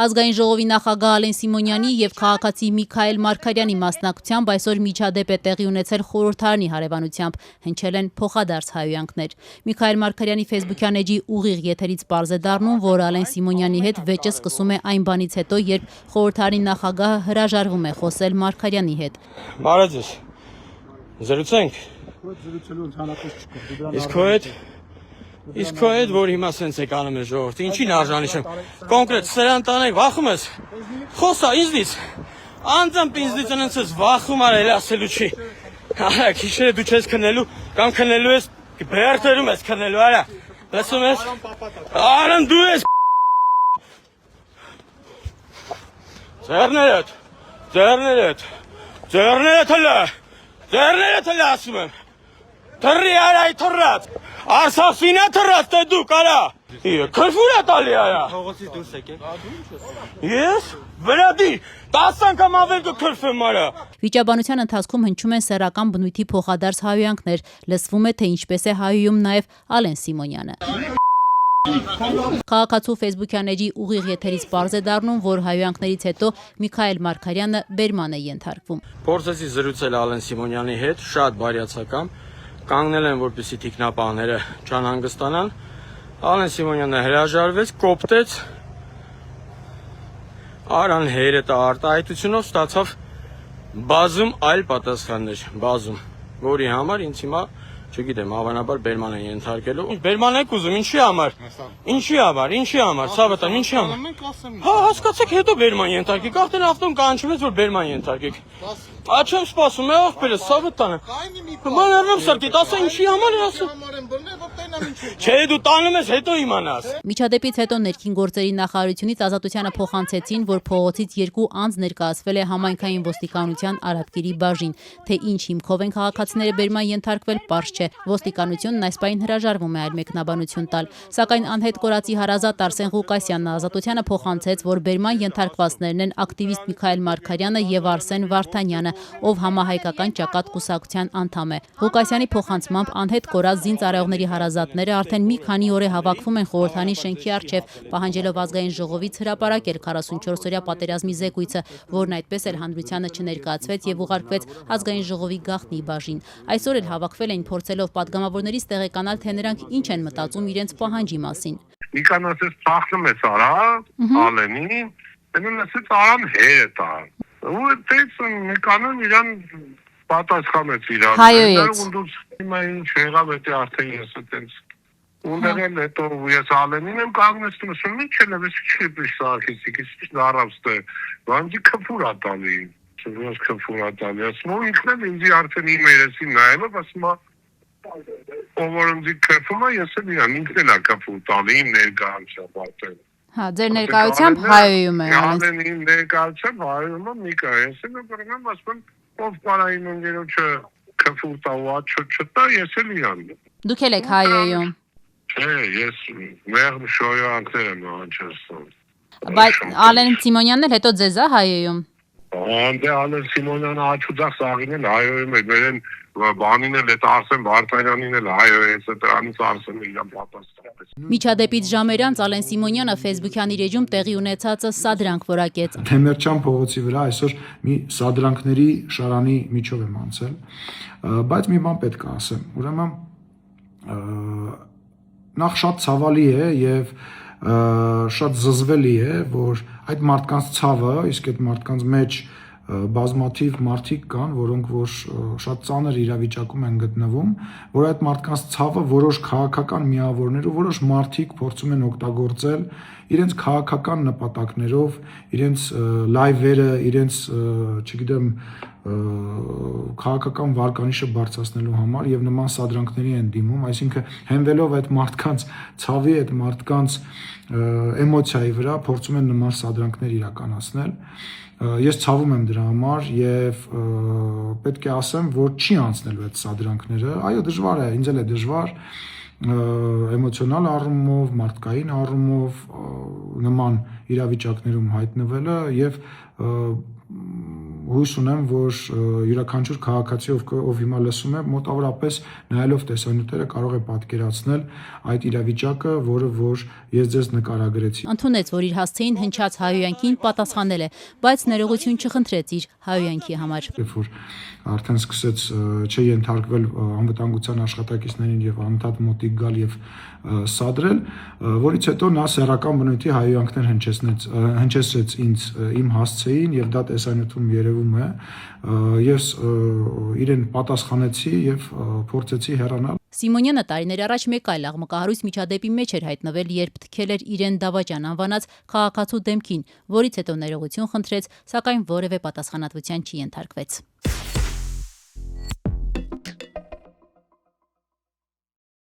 Ազգային ժողովի նախագահ Ալեն Սիմոնյանի եւ քաղաքացի Միքայել Մարգարյանի մասնակցությամբ այսօր միջադեպ է տեղի ունեցել խորհրդարանի հարևանությամբ, հնչել են փոխադարձ հայհոյանքներ։ Միքայել Մարգարյանի Facebook-յան էջի ուղիղ եթերից պարզ է դառնում, որ Ալեն Սիմոնյանի հետ վեճը սկսում է այն բանից հետո, երբ խորհրդարանի նախագահը հրաժարվում է խոսել Մարգարյանի հետ։ Բարև ձեզ։ Զրուցենք։ Իսկ քո հետ որ հիմա սենց եք անում ես ժողովրդի, ինչին արժանիշ եմ։ Կոնկրետ սրան տանեք, վախում ես։ Խոսա ինձնից։ Անձամբ ինձնից ընենց վախում արել ասելու չի։ Արա, քիշերը դու չես քնելու, կամ քնելու ես, բերտերում ես քնելու, արա։ Լսում ես։ Արան դու ես։ Ձեռներդ հլա ասում եմ։ Թռի արա ի թռած, արսասինա թռած թե դուք արա, քրվուր է տալի արա։ Հողոցից դուրս եկեք։ Ես, վրադի, 10 անգամ ավել կքրվեմ արա։ Վիճաբանության ընթացքում հնչում են սեռական բնույթի փոխադարձ հայհոյանքներ, լսվում է, թե ինչպես է հայհոյում նաև Ալեն Սիմոնյանը։ Քաղաքացու Facebook-յան էջի ուղիղ եթերից պարզ է դառնում, որ հայհոյանքներից հետո Միքայել Մարգարյանը բերման է ենթարկվում։ Փորձեցի զրուցել Ալեն Սիմոնյանի հետ, շատ բարյացակամ, կանգնել են, որպեսզի թիկնապահները չանհանգստանան։ Ալեն Սիմոնյանը հրաժարվեց, կոպտեց, արան հերետը արտահայտությունով ստացավ բազում այլ պատասխաններ, բազում, որի համար ինձ հիմա չգիտեմ, հավանաբար բերման են ենթարկելու։ Բերման եք ուզում, ինչի համար, Սավատան, ինչի համար։ Հա, հասկացեք, հետո բերման ենթարկեք, արդեն ավտոն կանչվեց, որ բերման ենթարկեք։ Չեմ սպասում, աղբերս, Սավատանը։ Մաներնեմ սրտիտ, ասա ինչի համար է ասում։ Չէ, դու տանում ես, հետո իմանաս։ Միջադեպից հետո ներքին գործերի նախարարությունից Ազատությանը փոխանցեցին, որ փողոցից 2 անձ ներկայացվել է համայնքային ոստիկանության Արաբկիրի բաժին, թե ինչ հիմքով են քաղաքացիները բերման ենթարկվել, պարզ չէ։ Ոստիկանությունն այս պահին հրաժարվում է այլ մեկնաբանություն տալ, սակայն անհետ կորածի հարազատ Արսեն Ղուկասյանն Ազատությանը փոխանցեց, որ բերման ենթարկվածներն են ակտիվիստ Միքայել Մարգարյանը եւ Արսեն Վարդանյանը, ով համահայկական ճակատ կուսակցության անդամ է։ Ղուկասյանի փոխանցմամբ անհետ կորած զինծառայողների հարազատները արդեն մի քանի օր է հավաքվում են խորհրդարանի շենքի առջև, պահանջելով ազգային ժողովից հրապարակել 44-օրյա պատերազմի զեկույցը, որն այդպես էլ հանրությանը չներկայացվեց եւ ուղարկվեց ազգային ժողովի գաղտնի բաժին։ Այսօր էլ հավաքվել էին փորձելով պատգամավորներից տեղեկանալ, թե նրանք ինչ են մտածում իրենց պահանջի մասին։ Նիկան ասեց ծախսում ես արա, Ալենի, դնում ասեց արան հերը տա։ Ու այդպես Նիկանն իրան պատասխանեց իրան։ Հայոյեց։ Հիմա ինչ եղավ էդի արդեն ես այդպես ունդերել հետո ես Ալենին եմ կանգնեցնում, ասում ինչ էլ էս չի биш սարքեցիք, ինչ դարավստե, բանջի քֆուրա տալի, չնոց քֆուրա տալի, ասում ինքն էլ ինձ արդեն իմ երեսին նայելով ասում ով որ ինձ քֆում է, ես էլ իրան ինքն էլ քֆու տալի իմ ներկայությամբ արդեն։ Հա, ձեր ներկայությամբ հայոյում է Ալենի ներկայությամբ հայոյում է Միքայել, ես էլ բռնեմ ասում ով կարային ընկերոջը քֆու տա ու չտա, ես էլ իրան։ Դուք էլ եք հայոյում։ Չէ, ես մեղմ շոյանքներ եմ անչեսում։ Բայց Ալեն Սիմոնյանն էլ հետո ձեզ է հայոյում։ Անդե Ալեն Սիմոնյանը աչուձախ սաղին էլ հայոյում է, մերեն բանին էլ էտ Արսեն Վարդանյանին էլ հայոյեց, դրանից Արսենը իրան պատասխանեց։ Միջադեպից ժամեր անց Ալեն Սիմոնյանը Facebook-յան իր էջում տեղի ունեցածը սադրանք որակեց։ Թեմերչյան փողոցի վրա այսօր մի սադրանքների շարանի միջով եմ անցել, բայց մի բան պետք է ասեմ, ուրեմն նախ շատ ցավալի է եւ շատ զզվելի է, որ այդ մարդկանց ցավը, իսկ այդ մարդկանց մեջ բազմաթիվ մարդիկ կան, որոնք որ շատ ծանր իրավիճակում են գտնվում, որ այդ մարդկանց ցավը որոշ քաղաքական միավորներ ու որոշ մարդիկ փորձում են օգտագործել իրենց քաղաքական նպատակներով, իրենց լայվերը, իրենց, չգիտեմ, քաղաքական վարկանիշը բարձրացնելու համար եւ նման սադրանքների են դիմում, այսինքն հենվելով այդ մարդկանց ցավի, այդ մարդկանց էմոցիայի վրա փորձում են նման սադրանքներ իրականացնել։ Ես ցավում եմ դրա համար եւ պետք է ասեմ, որ չի անցնելու այդ սադրանքները։ Այո, դժվար է, ինձ էլ է դժվար էմոցիոնալ առումով, մարդկային առումով նման իրավիճակներում հայտնվելը եւ հույս ունեմ, որ յուրաքանչյուր քաղաքացի, ով հիմա լսում է, մոտավորապես նայելով տեսանյութերը կարող է պատկերացնել այդ իրավիճակը, որը որ ես ձեզ նկարագրեցի։ Ընդունեց, որ իր հասցեին հնչած հայհոյանքին պատասխանել է, բայց ներողություն չխնդրեց իր հայհոյանքի համար։ Որ արդեն սկսեց չենթարկվել անվտանգության աշխատակիցներին եւ անընդհատ մոտիկ գալ եւ սադրել, որից հետո նա սեռական բնույթի հայհոյանքներ հնչեցրեց ինձ իմ հասցեին եւ դա տեսանյութում երևում է, ես իրեն պատասխանեցի եւ փորձեցի հեռանալ։ Սիմոնյանը տարիներ առաջ մեկ այլ աղմկահարույց միջադեպի մեջ էր հայտնվել, երբ թքել էր իրեն դավաճան անվանած քաղաքացու դեմքին, որից հետո ներողություն խնդրեց, սակայն որևէ պատասխանատվության չի ենթարկվեց։